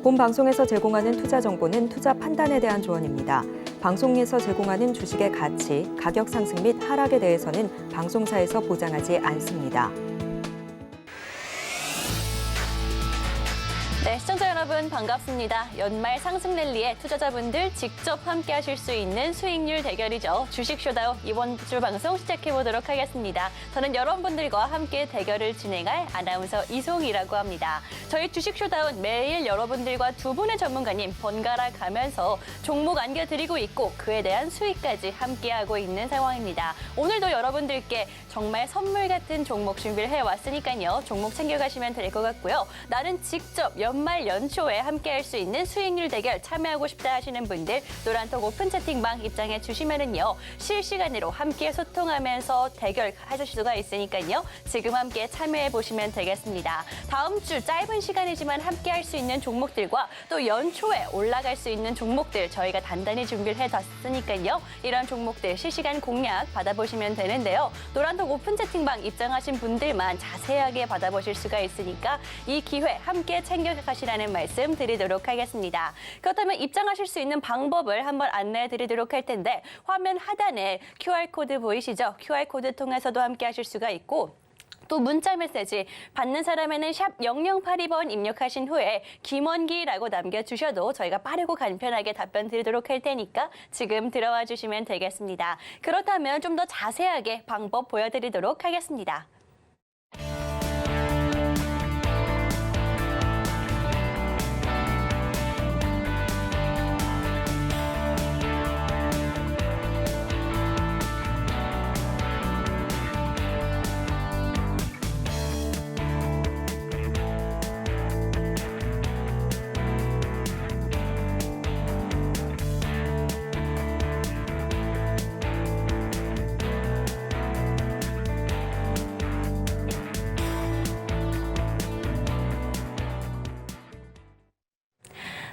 본 방송에서 제공하는 투자 정보는 투자 판단에 대한 조언입니다. 방송에서 제공하는 주식의 가치, 가격 상승 및 하락에 대해서는 방송사에서 보장하지 않습니다. 네, 시청자 여러분 반갑습니다. 연말 상승 랠리에 투자자분들 직접 함께 하실 수 있는 수익률 대결이죠. 주식 쇼다운 이번 주 방송 시작해 보도록 하겠습니다. 저는 여러분들과 함께 대결을 진행할 아나운서 이송이라고 합니다. 저희 주식 쇼다운 매일 여러분들과 두 분의 전문가님 번갈아 가면서 종목 안겨드리고 있고 그에 대한 수익까지 함께하고 있는 상황입니다. 오늘도 여러분들께 정말 선물 같은 종목 준비를 해왔으니까요. 종목 챙겨가시면 될 것 같고요. 나는 직접 연말 연초에 함께할 수 있는 수익률 대결 참여하고 싶다 하시는 분들 노란톡 오픈 채팅방 입장해 주시면은요. 실시간으로 함께 소통하면서 대결하실 수가 있으니까요. 지금 함께 참여해 보시면 되겠습니다. 다음 주 짧은 시간이지만 함께할 수 있는 종목들과 또 연초에 올라갈 수 있는 종목들 저희가 단단히 준비를 해뒀으니까요. 이런 종목들 실시간 공략 받아보시면 되는데요. 노란톡 오픈 채팅방 입장하신 분들만 자세하게 받아보실 수가 있으니까 이 기회 함께 챙겨가시라는 말씀 드리도록 하겠습니다. 그렇다면 입장하실 수 있는 방법을 한번 안내해 드리도록 할 텐데 화면 하단에 QR코드 보이시죠? QR코드 통해서도 함께 하실 수가 있고 또 문자 메시지 받는 사람에는 샵 0082번 입력하신 후에 김원기라고 남겨주셔도 저희가 빠르고 간편하게 답변 드리도록 할 테니까 지금 들어와 주시면 되겠습니다. 그렇다면 좀 더 자세하게 방법 보여드리도록 하겠습니다.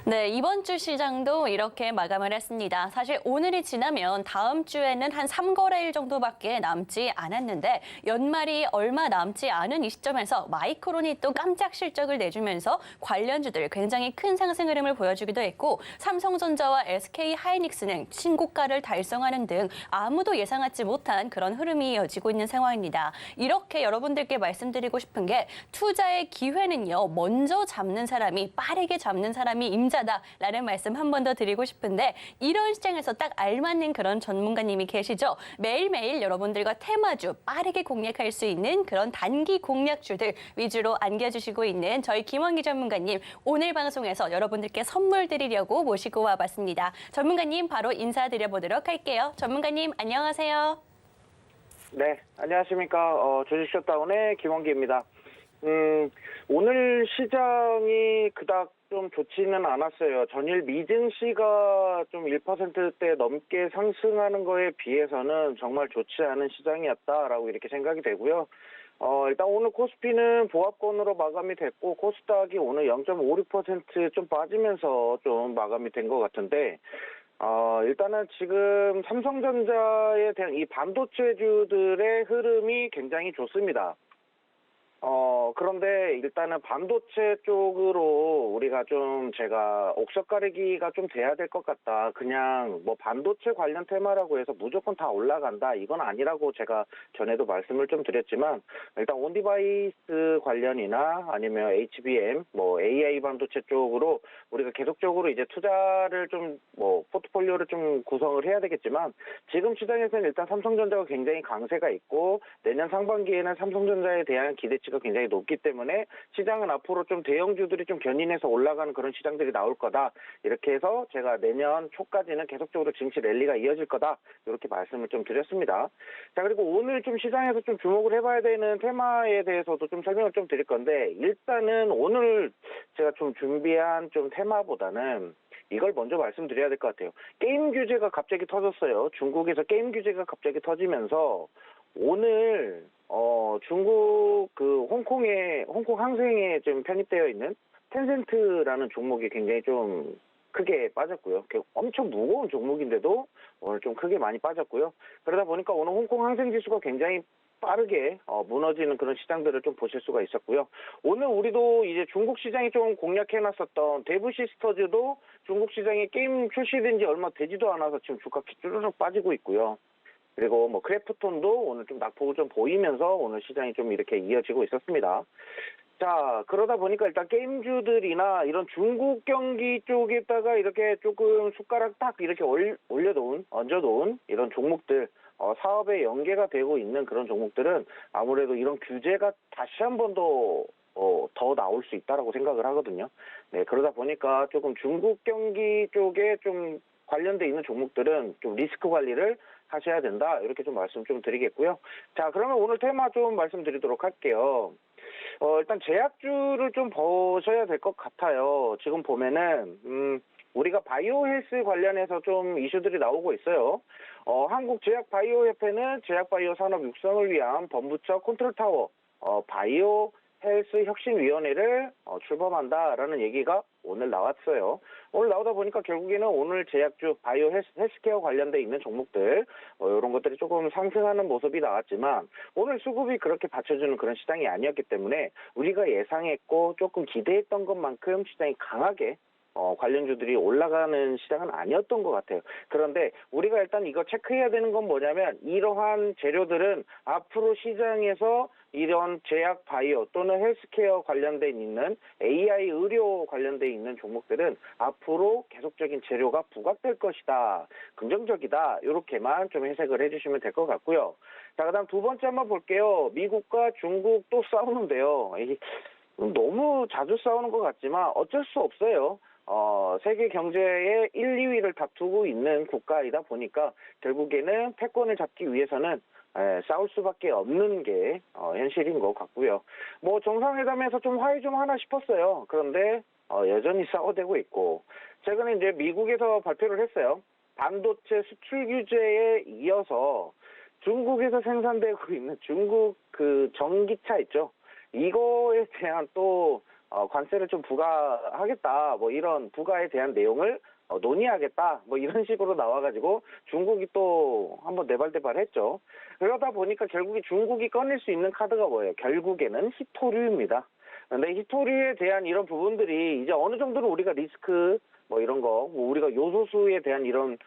네, 이번 주 시장도 이렇게 마감을 했습니다. 사실 오늘이 지나면 다음 주에는 한 3거래일 정도밖에 남지 않았는데 연말이 얼마 남지 않은 이 시점에서 마이크론이 또 깜짝 실적을 내주면서 관련주들 굉장히 큰 상승 흐름을 보여주기도 했고 삼성전자와 SK하이닉스는 신고가를 달성하는 등 아무도 예상하지 못한 그런 흐름이 이어지고 있는 상황입니다. 이렇게 여러분들께 말씀드리고 싶은 게 투자의 기회는요. 먼저 잡는 사람이 빠르게 잡는 사람이 임자다라는 말씀 한 번 더 드리고 싶은데 이런 시장에서 딱 알맞는 그런 전문가님이 계시죠. 매일매일 여러분들과 테마주 빠르게 공략할 수 있는 그런 단기 공략주들 위주로 안겨주시고 있는 저희 김원기 전문가님 오늘 방송에서 여러분들께 선물 드리려고 모시고 와봤습니다. 전문가님 바로 인사드려보도록 할게요. 전문가님 안녕하세요. 네, 안녕하십니까. 주식 셧다운의 김원기입니다. 오늘 시장이 그닥 좀 좋지는 않았어요. 전일 미증시가 좀 1%대 넘게 상승하는 거에 비해서는 정말 좋지 않은 시장이었다라고 이렇게 생각이 되고요. 일단 오늘 코스피는 보합권으로 마감이 됐고 코스닥이 오늘 0.56% 좀 빠지면서 좀 마감이 된 것 같은데 일단은 지금 삼성전자에 대한 이 반도체주들의 흐름이 굉장히 좋습니다. 그런데 일단은 반도체 쪽으로 우리가 좀 제가 옥석 가리기가 좀 돼야 될 것 같다. 그냥 뭐 반도체 관련 테마라고 해서 무조건 다 올라간다. 이건 아니라고 제가 전에도 말씀을 좀 드렸지만 일단 온디바이스 관련이나 아니면 HBM, 뭐 AI 반도체 쪽으로 우리가 계속적으로 이제 투자를 좀 뭐 포트폴리오를 좀 구성을 해야 되겠지만 지금 시장에서는 일단 삼성전자가 굉장히 강세가 있고 내년 상반기에는 삼성전자에 대한 기대치가 굉장히 높기 때문에 시장은 앞으로 좀 대형주들이 좀 견인해서 올라가는 그런 시장들이 나올 거다. 이렇게 해서 제가 내년 초까지는 계속적으로 증시 랠리가 이어질 거다. 이렇게 말씀을 좀 드렸습니다. 자, 그리고 오늘 좀 시장에서 좀 주목을 해봐야 되는 테마에 대해서도 좀 설명을 좀 드릴 건데 일단은 오늘 제가 좀 준비한 좀 테마보다는 이걸 먼저 말씀드려야 될 것 같아요. 게임 규제가 갑자기 터졌어요. 중국에서 게임 규제가 갑자기 터지면서 오늘 중국 그 홍콩 항생에 좀 편입되어 있는 텐센트라는 종목이 굉장히 좀 크게 빠졌고요. 엄청 무거운 종목인데도 오늘 좀 크게 많이 빠졌고요. 그러다 보니까 오늘 홍콩 항생 지수가 굉장히 빠르게 무너지는 그런 시장들을 좀 보실 수가 있었고요. 오늘 우리도 이제 중국 시장이 좀 공략해놨었던 대부 시스터즈도 중국 시장에 게임 출시된 지 얼마 되지도 않아서 지금 주가 쭈르륵 빠지고 있고요. 그리고 뭐 크래프톤도 오늘 좀 낙폭을 좀 보이면서 오늘 시장이 좀 이렇게 이어지고 있었습니다. 자, 그러다 보니까 일단 게임주들이나 이런 중국 경기 쪽에다가 이렇게 조금 숟가락 딱 이렇게 얹어놓은 이런 종목들, 사업에 연계가 되고 있는 그런 종목들은 아무래도 이런 규제가 다시 한 번 더 나올 수 있다라고 생각을 하거든요. 네, 그러다 보니까 조금 중국 경기 쪽에 좀 관련돼 있는 종목들은 좀 리스크 관리를 하셔야 된다. 이렇게 좀 말씀 좀 드리겠고요. 자, 그러면 오늘 테마 좀 말씀드리도록 할게요. 일단 제약주를 좀 보셔야 될 것 같아요. 지금 보면은, 우리가 바이오 헬스 관련해서 좀 이슈들이 나오고 있어요. 한국제약바이오협회는 제약바이오 산업 육성을 위한 범부처 컨트롤타워, 바이오 헬스 혁신위원회를 출범한다라는 얘기가 오늘 나왔어요. 오늘 나오다 보니까 결국에는 오늘 제약주, 바이오 헬스케어 관련돼 있는 종목들 이런 것들이 조금 상승하는 모습이 나왔지만 오늘 수급이 그렇게 받쳐주는 그런 시장이 아니었기 때문에 우리가 예상했고 조금 기대했던 것만큼 시장이 강하게 관련주들이 올라가는 시장은 아니었던 것 같아요. 그런데 우리가 일단 이거 체크해야 되는 건 뭐냐면 이러한 재료들은 앞으로 시장에서 이런 제약 바이오 또는 헬스케어 관련돼 있는 AI 의료 관련돼 있는 종목들은 앞으로 계속적인 재료가 부각될 것이다. 긍정적이다. 이렇게만 좀 해석을 해주시면 될 것 같고요. 자, 그다음 두 번째 한번 볼게요. 미국과 중국 또 싸우는데요. 너무 자주 싸우는 것 같지만 어쩔 수 없어요. 세계 경제의 1, 2위를 다투고 있는 국가이다 보니까 결국에는 패권을 잡기 위해서는 싸울 수밖에 없는 게 현실인 것 같고요. 뭐 정상회담에서 좀 화해 좀 하나 싶었어요. 그런데 여전히 싸워대고 있고 최근에 이제 미국에서 발표를 했어요. 반도체 수출 규제에 이어서 중국에서 생산되고 있는 중국 그 전기차 있죠. 이거에 대한 또 관세를 좀 부과하겠다, 뭐 이런 부과에 대한 내용을 논의하겠다, 뭐 이런 식으로 나와가지고 중국이 또 한번 네발대발했죠. 그러다 보니까 결국에 중국이 꺼낼 수 있는 카드가 뭐예요? 결국에는 히토류입니다. 근데 히토류에 대한 이런 부분들이 이제 어느 정도는 우리가 리스크 뭐 이런 거, 뭐 우리가 요소수에 대한 이런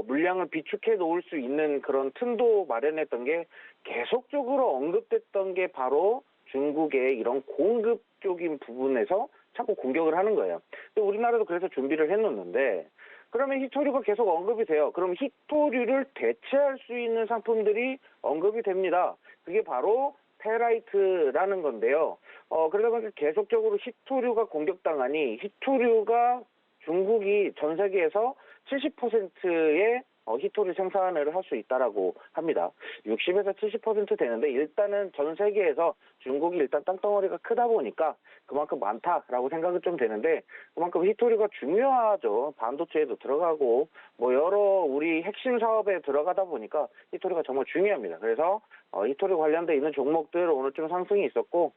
물량을 비축해 놓을 수 있는 그런 틈도 마련했던 게 계속적으로 언급됐던 게 바로 중국의 이런 공급 쪽인 부분에서 자꾸 공격을 하는 거예요. 근데 우리나라도 그래서 준비를 해놓는데 그러면 히토류가 계속 언급이 돼요. 그럼 히토류를 대체할 수 있는 상품들이 언급이 됩니다. 그게 바로 페라이트라는 건데요. 그러다 보니까 계속적으로 히토류가 공격당하니 히토류가 중국이 전 세계에서 70%의 히토류 생산을 할 수 있다라고 합니다. 60에서 70% 되는데 일단은 전 세계에서 중국이 일단 땅덩어리가 크다 보니까 그만큼 많다라고 생각이 좀 되는데 그만큼 히토류가 중요하죠. 반도체에도 들어가고 뭐 여러 우리 핵심 사업에 들어가다 보니까 히토류가 정말 중요합니다. 그래서 히토류 관련돼 있는 종목들 오늘 좀 상승이 있었고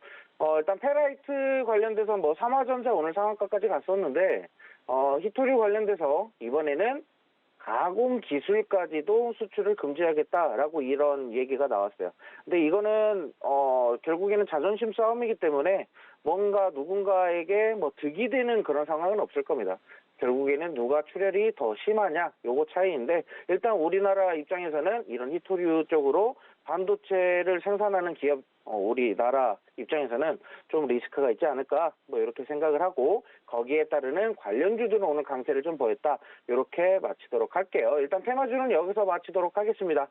일단 페라이트 관련돼서 뭐 삼화전자 오늘 상한가까지 갔었는데 히토류 관련돼서 이번에는 가공 기술까지도 수출을 금지하겠다라고 이런 얘기가 나왔어요. 근데 이거는 결국에는 자존심 싸움이기 때문에 뭔가 누군가에게 뭐 득이 되는 그런 상황은 없을 겁니다. 결국에는 누가 출혈이 더 심하냐 요거 차이인데 일단 우리나라 입장에서는 이런 히토류 쪽으로 반도체를 생산하는 기업 우리나라 입장에서는 좀 리스크가 있지 않을까 뭐 이렇게 생각을 하고 거기에 따르는 관련주들은 오늘 강세를 좀 보였다 이렇게 마치도록 할게요. 일단 테마주는 여기서 마치도록 하겠습니다.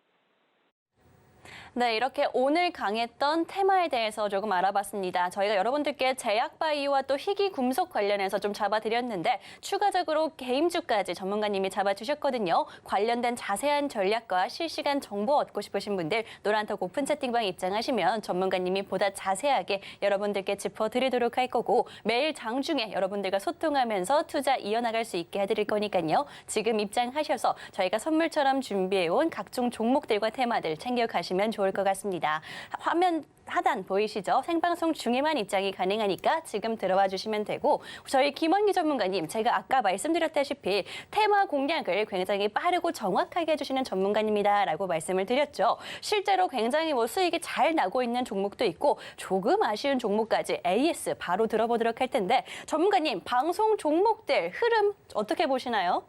네, 이렇게 오늘 강했던 테마에 대해서 조금 알아봤습니다. 저희가 여러분들께 제약바이오와 또 희귀금속 관련해서 좀 잡아드렸는데 추가적으로 게임주까지 전문가님이 잡아주셨거든요. 관련된 자세한 전략과 실시간 정보 얻고 싶으신 분들 노란톡 오픈 채팅방에 입장하시면 전문가님이 보다 자세하게 여러분들께 짚어드리도록 할 거고 매일 장중에 여러분들과 소통하면서 투자 이어나갈 수 있게 해드릴 거니까요. 지금 입장하셔서 저희가 선물처럼 준비해온 각종 종목들과 테마들 챙겨가시면 좋겠습니다. 좋을 것 같습니다. 화면 하단 보이시죠? 생방송 중에만 입장이 가능하니까 지금 들어와 주시면 되고 저희 김원기 전문가님 제가 아까 말씀드렸다시피 테마 공략을 굉장히 빠르고 정확하게 해주시는 전문가님이다라고 말씀을 드렸죠. 실제로 굉장히 수익이 잘 나고 있는 종목도 있고 조금 아쉬운 종목까지 AS 바로 들어보도록 할 텐데 전문가님 방송 종목들 흐름 어떻게 보시나요?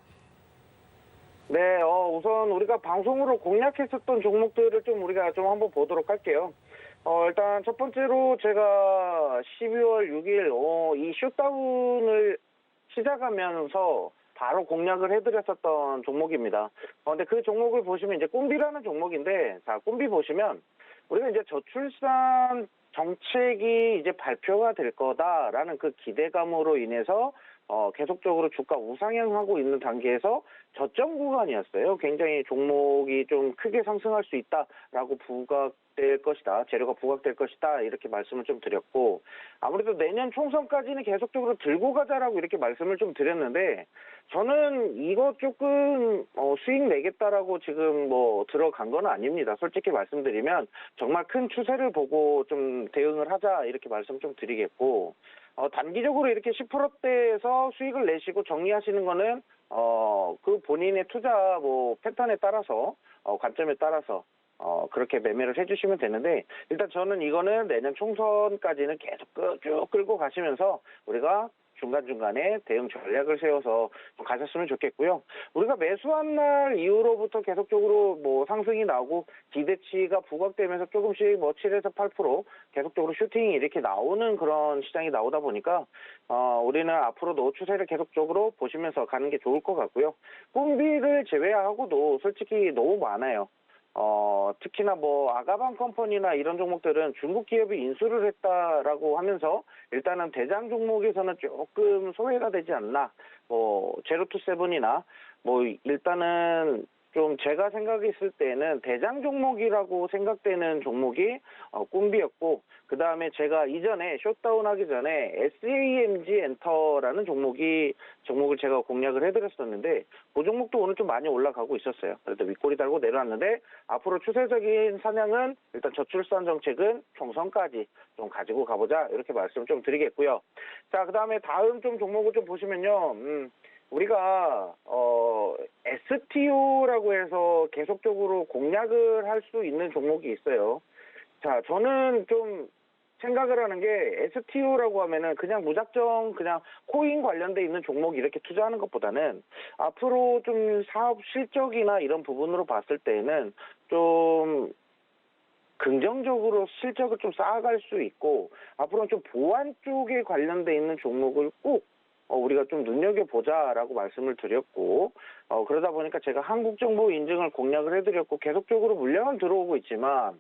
네, 우선 우리가 방송으로 공략했었던 종목들을 좀 우리가 좀 한번 보도록 할게요. 일단 첫 번째로 제가 12월 6일 이 셧다운을 시작하면서 바로 공략을 해드렸었던 종목입니다. 근데 그 종목을 보시면 이제 꿈비라는 종목인데, 자, 꿈비 보시면 우리가 이제 저출산 정책이 이제 발표가 될 거다라는 그 기대감으로 인해서 계속적으로 주가 우상향하고 있는 단계에서 저점 구간이었어요. 굉장히 종목이 좀 크게 상승할 수 있다라고 부각될 것이다. 재료가 부각될 것이다. 이렇게 말씀을 좀 드렸고, 아무래도 내년 총선까지는 계속적으로 들고 가자라고 이렇게 말씀을 좀 드렸는데, 저는 이거 조금 수익 내겠다라고 지금 들어간 건 아닙니다. 솔직히 말씀드리면 정말 큰 추세를 보고 좀 대응을 하자 이렇게 말씀 좀 드리겠고, 단기적으로 이렇게 10%대에서 수익을 내시고 정리하시는 거는 그 본인의 투자 패턴에 따라서 관점에 따라서 그렇게 매매를 해주시면 되는데, 일단 저는 이거는 내년 총선까지는 계속 쭉 끌고 가시면서 우리가 중간중간에 대응 전략을 세워서 좀 가셨으면 좋겠고요. 우리가 매수한 날 이후로부터 계속적으로 상승이 나오고 기대치가 부각되면서 조금씩 7에서 8% 계속적으로 슈팅이 이렇게 나오는 그런 시장이 나오다 보니까 우리는 앞으로도 추세를 계속적으로 보시면서 가는 게 좋을 것 같고요. 꿈비를 제외하고도 솔직히 너무 많아요. 특히나 아가방 컴퍼니나 이런 종목들은 중국 기업이 인수를 했다라고 하면서 일단은 대장 종목에서는 조금 소외가 되지 않나. 제로투세븐이나 일단은 좀 제가 생각했을 때는 대장 종목이라고 생각되는 종목이 꿈비였고, 그 다음에 제가 이전에 셧다운 하기 전에 SAMG 엔터라는 종목을 제가 공략을 해드렸었는데, 그 종목도 오늘 좀 많이 올라가고 있었어요. 그래도 윗꼬리 달고 내려왔는데, 앞으로 추세적인 사냥은 일단 저출산 정책은 총선까지 좀 가지고 가보자 이렇게 말씀 좀 드리겠고요. 자, 그 다음에 다음 좀 종목을 좀 보시면요. 우리가 STO라고 해서 계속적으로 공략을 할 수 있는 종목이 있어요. 자, 저는 좀 생각을 하는 게 STO라고 하면은 그냥 무작정 그냥 코인 관련돼 있는 종목 이렇게 투자하는 것보다는 앞으로 좀 사업 실적이나 이런 부분으로 봤을 때는 좀 긍정적으로 실적을 좀 쌓아갈 수 있고, 앞으로는 좀 보안 쪽에 관련돼 있는 종목을 꼭 우리가 좀 눈여겨보자라고 말씀을 드렸고, 그러다 보니까 제가 한국정보 인증을 공략을 해드렸고, 계속적으로 물량은 들어오고 있지만,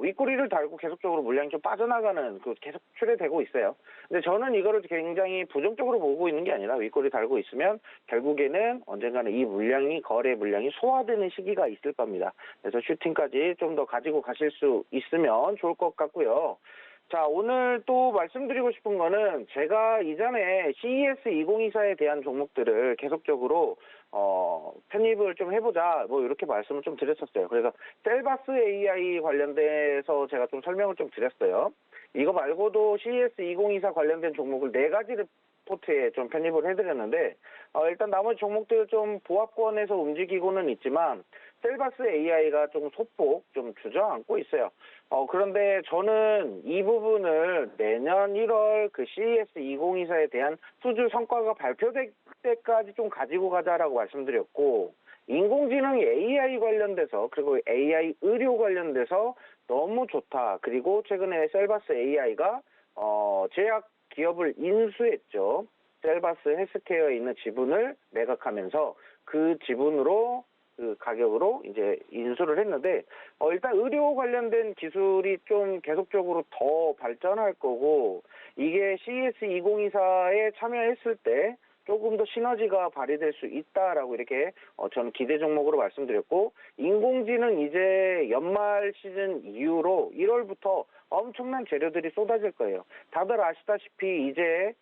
윗꼬리를 달고 계속적으로 물량이 좀 빠져나가는, 계속 출해되고 있어요. 근데 저는 이거를 굉장히 부정적으로 보고 있는 게 아니라, 윗꼬리 달고 있으면, 결국에는 언젠가는 이 거래 물량이 소화되는 시기가 있을 겁니다. 그래서 슈팅까지 좀 더 가지고 가실 수 있으면 좋을 것 같고요. 자, 오늘 또 말씀드리고 싶은 거는 제가 이전에 CES 2024에 대한 종목들을 계속적으로 편입을 좀 해보자 이렇게 말씀을 좀 드렸었어요. 그래서 셀바스 AI 관련돼서 제가 좀 설명을 좀 드렸어요. 이거 말고도 CES 2024 관련된 종목을 4가지를 포트에 좀 편입을 해드렸는데, 일단 나머지 종목들 좀 보합권에서 움직이고는 있지만 셀바스 AI가 좀 소폭 좀 주저앉고 있어요. 그런데 저는 이 부분을 내년 1월 그 CES 2024에 대한 수주 성과가 발표될 때까지 좀 가지고 가자라고 말씀드렸고, 인공지능 AI 관련돼서 그리고 AI 의료 관련돼서 너무 좋다. 그리고 최근에 셀바스 AI가 제약 기업을 인수했죠. 셀바스 헬스케어에 있는 지분을 매각하면서 그 지분으로 그 가격으로 이제 인수를 했는데, 일단 의료 관련된 기술이 좀 계속적으로 더 발전할 거고, 이게 CES 2024에 참여했을 때 조금 더 시너지가 발휘될 수 있다라고 이렇게 저는 기대 종목으로 말씀드렸고, 인공지능 이제 연말 시즌 이후로 1월부터 엄청난 재료들이 쏟아질 거예요. 다들 아시다시피 이제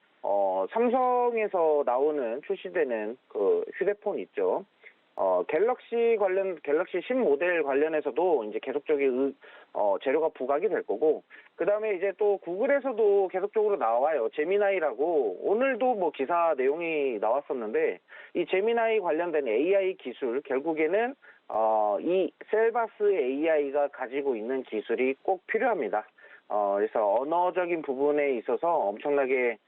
삼성에서 나오는 출시되는 그 휴대폰 있죠. 갤럭시 신모델 관련해서도 이제 계속적인 재료가 부각이 될 거고, 그 다음에 이제 또 구글에서도 계속적으로 나와요. 제미나이라고, 오늘도 뭐 기사 내용이 나왔었는데, 이 제미나이 관련된 AI 기술, 결국에는, 이 셀바스 AI가 가지고 있는 기술이 꼭 필요합니다. 그래서 언어적인 부분에 있어서 엄청나게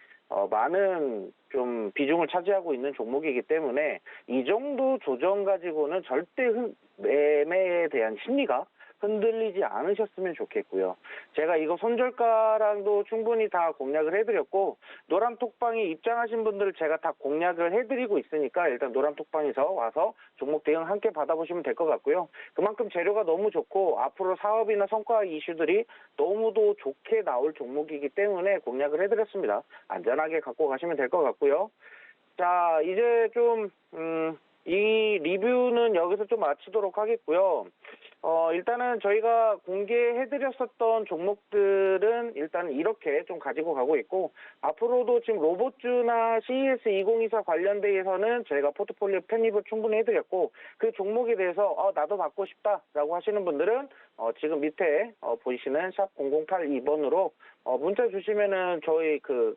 많은 좀 비중을 차지하고 있는 종목이기 때문에 이 정도 조정 가지고는 절대 매매에 대한 심리가 흔들리지 않으셨으면 좋겠고요. 제가 이거 손절가랑도 충분히 다 공략을 해드렸고, 노란톡방에 입장하신 분들 제가 다 공략을 해드리고 있으니까 일단 노란톡방에서 와서 종목 대응 함께 받아보시면 될 것 같고요. 그만큼 재료가 너무 좋고 앞으로 사업이나 성과 이슈들이 너무도 좋게 나올 종목이기 때문에 공략을 해드렸습니다. 안전하게 갖고 가시면 될 것 같고요. 자, 이제 좀 이 리뷰는 여기서 좀 마치도록 하겠고요. 일단은 저희가 공개해드렸었던 종목들은 일단 이렇게 좀 가지고 가고 있고, 앞으로도 지금 로봇주나 CES 2024 관련돼서는 저희가 포트폴리오 편입을 충분히 해드렸고, 그 종목에 대해서 나도 받고 싶다라고 하시는 분들은 지금 밑에 보이시는 샵 0082번으로 문자 주시면은 저희 그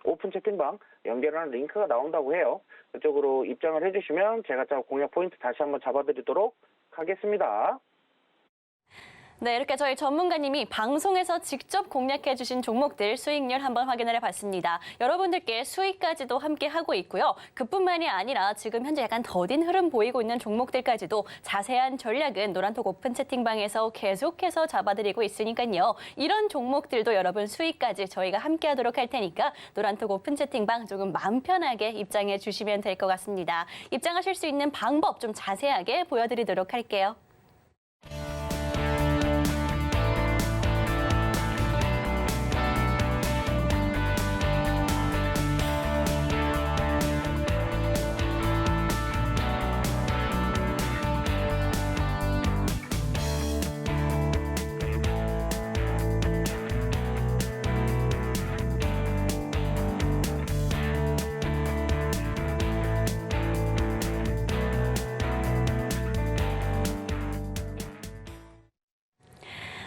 오픈 채팅방 연결하는 링크가 나온다고 해요. 그쪽으로 입장을 해주시면 제가 공략 포인트 다시 한번 잡아드리도록 하겠습니다. 네, 이렇게 저희 전문가님이 방송에서 직접 공략해 주신 종목들 수익률 한번 확인을 해봤습니다. 여러분들께 수익까지도 함께 하고 있고요. 그뿐만이 아니라 지금 현재 약간 더딘 흐름 보이고 있는 종목들까지도 자세한 전략은 노란톡 오픈 채팅방에서 계속해서 잡아드리고 있으니까요. 이런 종목들도 여러분 수익까지 저희가 함께 하도록 할 테니까 노란톡 오픈 채팅방 조금 마음 편하게 입장해 주시면 될 것 같습니다. 입장하실 수 있는 방법 좀 자세하게 보여드리도록 할게요.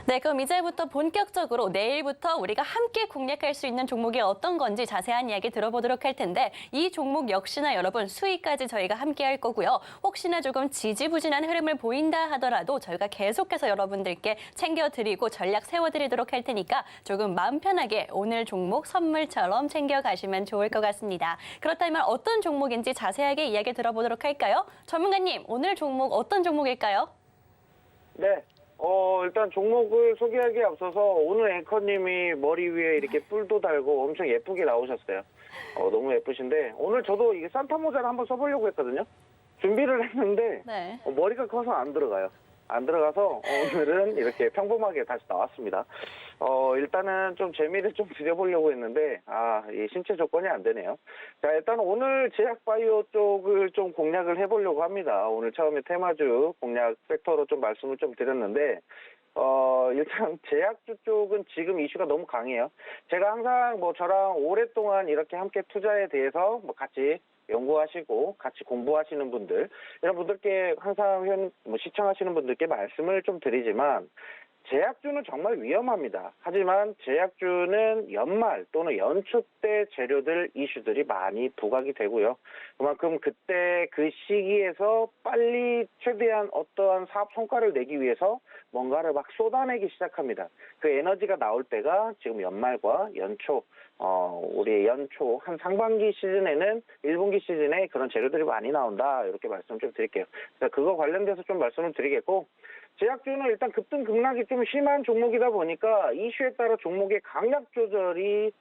네, 그럼 이제부터 본격적으로 내일부터 우리가 함께 공략할 수 있는 종목이 어떤 건지 자세한 이야기 들어보도록 할 텐데, 이 종목 역시나 여러분 수익까지 저희가 함께 할 거고요. 혹시나 조금 지지부진한 흐름을 보인다 하더라도 저희가 계속해서 여러분들께 챙겨드리고 전략 세워드리도록 할 테니까 조금 마음 편하게 오늘 종목 선물처럼 챙겨가시면 좋을 것 같습니다. 그렇다면 어떤 종목인지 자세하게 이야기 들어보도록 할까요? 전문가님, 오늘 종목 어떤 종목일까요? 네. 일단 종목을 소개하기에 앞서서 오늘 앵커님이 머리 위에 이렇게 뿔도 달고 엄청 예쁘게 나오셨어요. 너무 예쁘신데, 오늘 저도 이게 산타 모자를 한번 써보려고 했거든요. 준비를 했는데, 네. 머리가 커서 안 들어가요. 안 들어가서 오늘은 이렇게 평범하게 다시 나왔습니다. 일단은 좀 재미를 좀 드려보려고 했는데, 이 신체 조건이 안 되네요. 자, 일단 오늘 제약바이오 쪽을 좀 공략을 해보려고 합니다. 오늘 처음에 테마주 공략 섹터로 좀 말씀을 좀 드렸는데, 일단 제약주 쪽은 지금 이슈가 너무 강해요. 제가 항상 뭐 저랑 오랫동안 이렇게 함께 투자에 대해서 뭐 같이 연구하시고 같이 공부하시는 분들, 이런 분들께 항상 시청하시는 분들께 말씀을 좀 드리지만, 제약주는 정말 위험합니다. 하지만 제약주는 연말 또는 연초 때 재료들 이슈들이 많이 부각이 되고요. 그만큼 그때 그 시기에서 빨리 최대한 어떠한 사업 성과를 내기 위해서 뭔가를 막 쏟아내기 시작합니다. 그 에너지가 나올 때가 지금 연말과 연초, 우리 연초 한 상반기 시즌에는 1분기 시즌에 그런 재료들이 많이 나온다, 이렇게 말씀 좀 드릴게요. 그래서 그거 관련돼서 좀 말씀을 드리겠고, 제약주는 일단 급등 급락이 좀 심한 종목이다 보니까 이슈에 따라 종목의 강약 조절이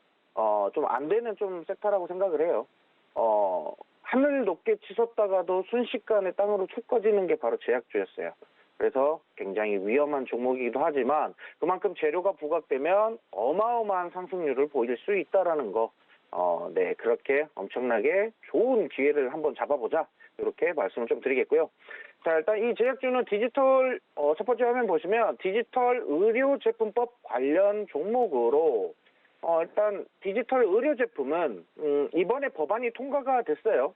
좀 안 되는 좀 섹터라고 생각을 해요. 하늘 높게 치솟다가도 순식간에 땅으로 툭 꺼지는 게 바로 제약주였어요. 그래서 굉장히 위험한 종목이기도 하지만 그만큼 재료가 부각되면 어마어마한 상승률을 보일 수 있다라는 거, 네, 그렇게 엄청나게 좋은 기회를 한번 잡아보자, 이렇게 말씀을 좀 드리겠고요. 자, 일단 이 제약주는 디지털, 첫 번째 화면 보시면 디지털 의료제품법 관련 종목으로, 일단 디지털 의료제품은 이번에 법안이 통과가 됐어요.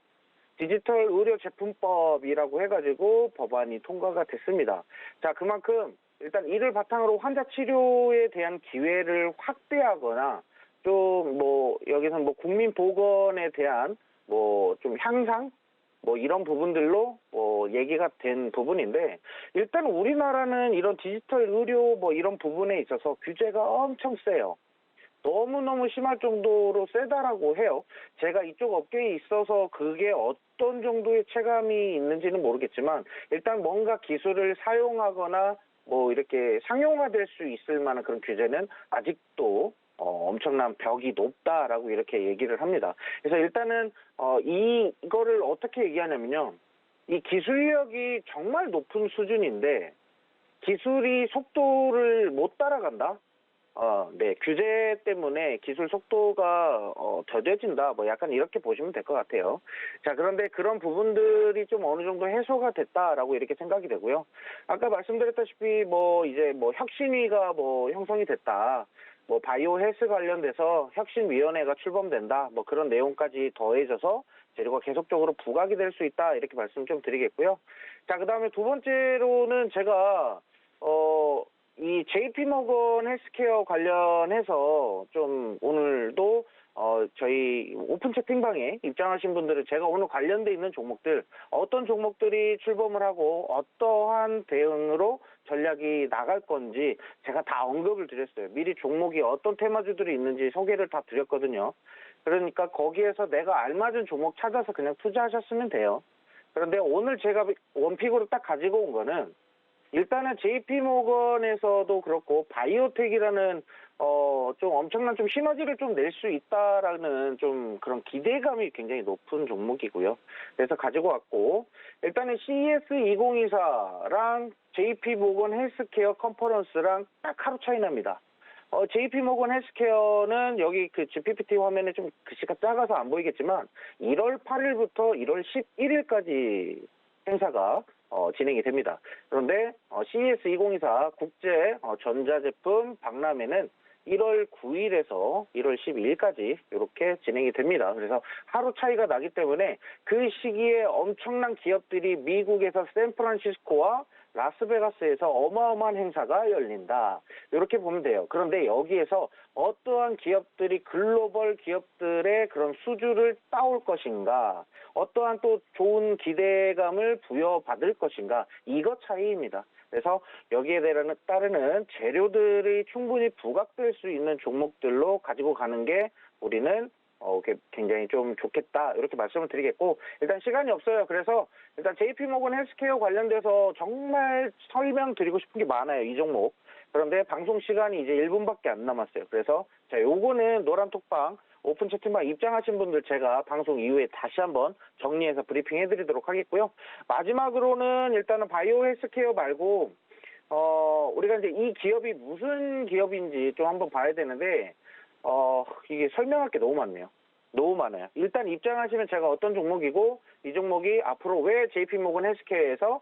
디지털 의료 제품법이라고 해가지고 법안이 통과가 됐습니다. 자, 그만큼 일단 이를 바탕으로 환자 치료에 대한 기회를 확대하거나 좀 뭐 여기서 뭐 국민 보건에 대한 뭐 좀 향상 뭐 이런 부분들로 얘기가 된 부분인데, 일단 우리나라는 이런 디지털 의료 뭐 이런 부분에 있어서 규제가 엄청 세요. 너무너무 심할 정도로 세다라고 해요. 제가 이쪽 업계에 있어서 그게 어떤 정도의 체감이 있는지는 모르겠지만, 일단 뭔가 기술을 사용하거나 뭐 이렇게 상용화될 수 있을 만한 그런 규제는 아직도 엄청난 벽이 높다라고 이렇게 얘기를 합니다. 그래서 일단은 이거를 어떻게 얘기하냐면요. 이 기술력이 정말 높은 수준인데 기술이 속도를 못 따라간다? 네, 규제 때문에 기술 속도가 더뎌진다. 뭐 약간 이렇게 보시면 될 것 같아요. 자, 그런데 그런 부분들이 좀 어느 정도 해소가 됐다라고 이렇게 생각이 되고요. 아까 말씀드렸다시피 뭐 이제 뭐 혁신위가 뭐 형성이 됐다. 뭐 바이오 헬스 관련돼서 혁신위원회가 출범된다. 뭐 그런 내용까지 더해져서 재료가 계속적으로 부각이 될 수 있다. 이렇게 말씀 좀 드리겠고요. 자, 그다음에 두 번째로는 제가 이 JP모건 헬스케어 관련해서 좀 오늘도 저희 오픈 채팅방에 입장하신 분들은 제가 오늘 관련돼 있는 종목들, 어떤 종목들이 출범을 하고 어떠한 대응으로 전략이 나갈 건지 제가 다 언급을 드렸어요. 미리 종목이 어떤 테마주들이 있는지 소개를 다 드렸거든요. 그러니까 거기에서 내가 알맞은 종목 찾아서 그냥 투자하셨으면 돼요. 그런데 오늘 제가 원픽으로 딱 가지고 온 거는, 일단은 JP모건에서도 그렇고 바이오텍이라는 좀 엄청난 좀 시너지를 좀 낼 수 있다라는 좀 그런 기대감이 굉장히 높은 종목이고요. 그래서 가지고 왔고, 일단은 CES 2024랑 JP모건 헬스케어 컨퍼런스랑 딱 하루 차이 납니다. JP모건 헬스케어는 여기 그 PPT 화면에 좀 글씨가 작아서 안 보이겠지만 1월 8일부터 1월 11일까지 행사가 진행이 됩니다. 그런데 CES 2024 국제 전자제품 박람회는 1월 9일에서 1월 12일까지 이렇게 진행이 됩니다. 그래서 하루 차이가 나기 때문에 그 시기에 엄청난 기업들이 미국에서 샌프란시스코와 라스베가스에서 어마어마한 행사가 열린다. 이렇게 보면 돼요. 그런데 여기에서 어떠한 기업들이 글로벌 기업들의 그런 수주를 따올 것인가, 어떠한 또 좋은 기대감을 부여받을 것인가, 이것 차이입니다. 그래서 여기에 따르는 재료들이 충분히 부각될 수 있는 종목들로 가지고 가는 게 우리는 굉장히 좀 좋겠다, 이렇게 말씀을 드리겠고, 일단 시간이 없어요. 그래서 일단 JP모건 헬스케어 관련돼서 정말 설명드리고 싶은 게 많아요, 이 종목. 그런데 방송 시간이 이제 1분밖에 안 남았어요. 그래서 자, 요거는 노란톡방 오픈 채팅방 입장하신 분들 제가 방송 이후에 다시 한번 정리해서 브리핑 해드리도록 하겠고요. 마지막으로는 일단은 바이오 헬스케어 말고 우리가 이제 이 기업이 무슨 기업인지 좀 한번 봐야 되는데, 이게 설명할 게 너무 많네요. 너무 많아요. 일단 입장하시면 제가 어떤 종목이고 이 종목이 앞으로 왜 JP모건 헬스케어에서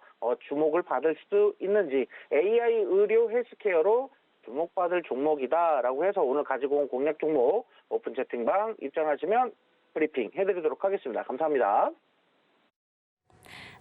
주목을 받을 수 있는지, AI 의료 헬스케어로 주목받을 종목이다라고 해서 오늘 가지고 온 공략 종목 오픈 채팅방 입장하시면 브리핑 해드리도록 하겠습니다. 감사합니다.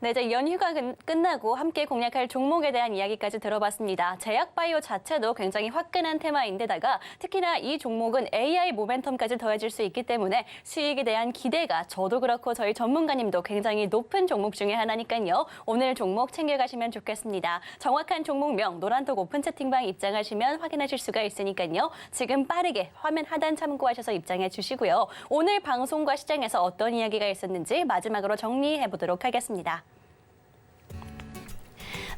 네, 이제 연휴가 끝나고 함께 공략할 종목에 대한 이야기까지 들어봤습니다. 제약바이오 자체도 굉장히 화끈한 테마인데다가 특히나 이 종목은 AI 모멘텀까지 더해질 수 있기 때문에 수익에 대한 기대가 저도 그렇고 저희 전문가님도 굉장히 높은 종목 중에 하나니까요. 오늘 종목 챙겨가시면 좋겠습니다. 정확한 종목명 노란톡 오픈 채팅방 입장하시면 확인하실 수가 있으니까요. 지금 빠르게 화면 하단 참고하셔서 입장해 주시고요. 오늘 방송과 시장에서 어떤 이야기가 있었는지 마지막으로 정리해 보도록 하겠습니다.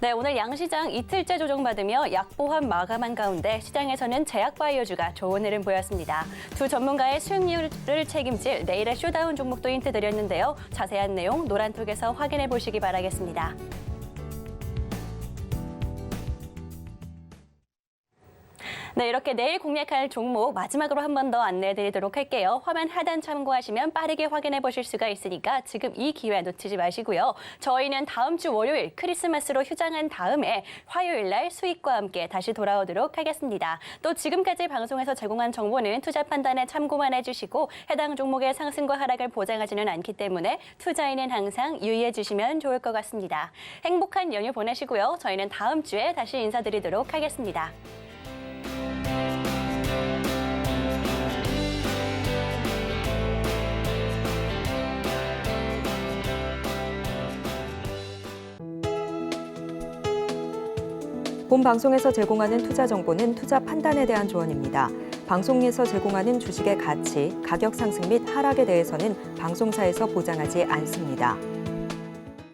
네, 오늘 양시장 이틀째 조정받으며 약보합 마감한 가운데 시장에서는 제약바이오주가 좋은 흐름 보였습니다. 두 전문가의 수익률을 책임질 내일의 쇼다운 종목도 힌트 드렸는데요. 자세한 내용 노란톡에서 확인해 보시기 바라겠습니다. 네, 이렇게 내일 공략할 종목 마지막으로 한 번 더 안내해드리도록 할게요. 화면 하단 참고하시면 빠르게 확인해 보실 수가 있으니까 지금 이 기회 놓치지 마시고요. 저희는 다음 주 월요일 크리스마스로 휴장한 다음에 화요일 날 수익과 함께 다시 돌아오도록 하겠습니다. 또 지금까지 방송에서 제공한 정보는 투자 판단에 참고만 해주시고 해당 종목의 상승과 하락을 보장하지는 않기 때문에 투자에는 항상 유의해 주시면 좋을 것 같습니다. 행복한 연휴 보내시고요. 저희는 다음 주에 다시 인사드리도록 하겠습니다. 본 방송에서 제공하는 투자 정보는 투자 판단에 대한 조언입니다. 방송에서 제공하는 주식의 가치, 가격 상승 및 하락에 대해서는 방송사에서 보장하지 않습니다.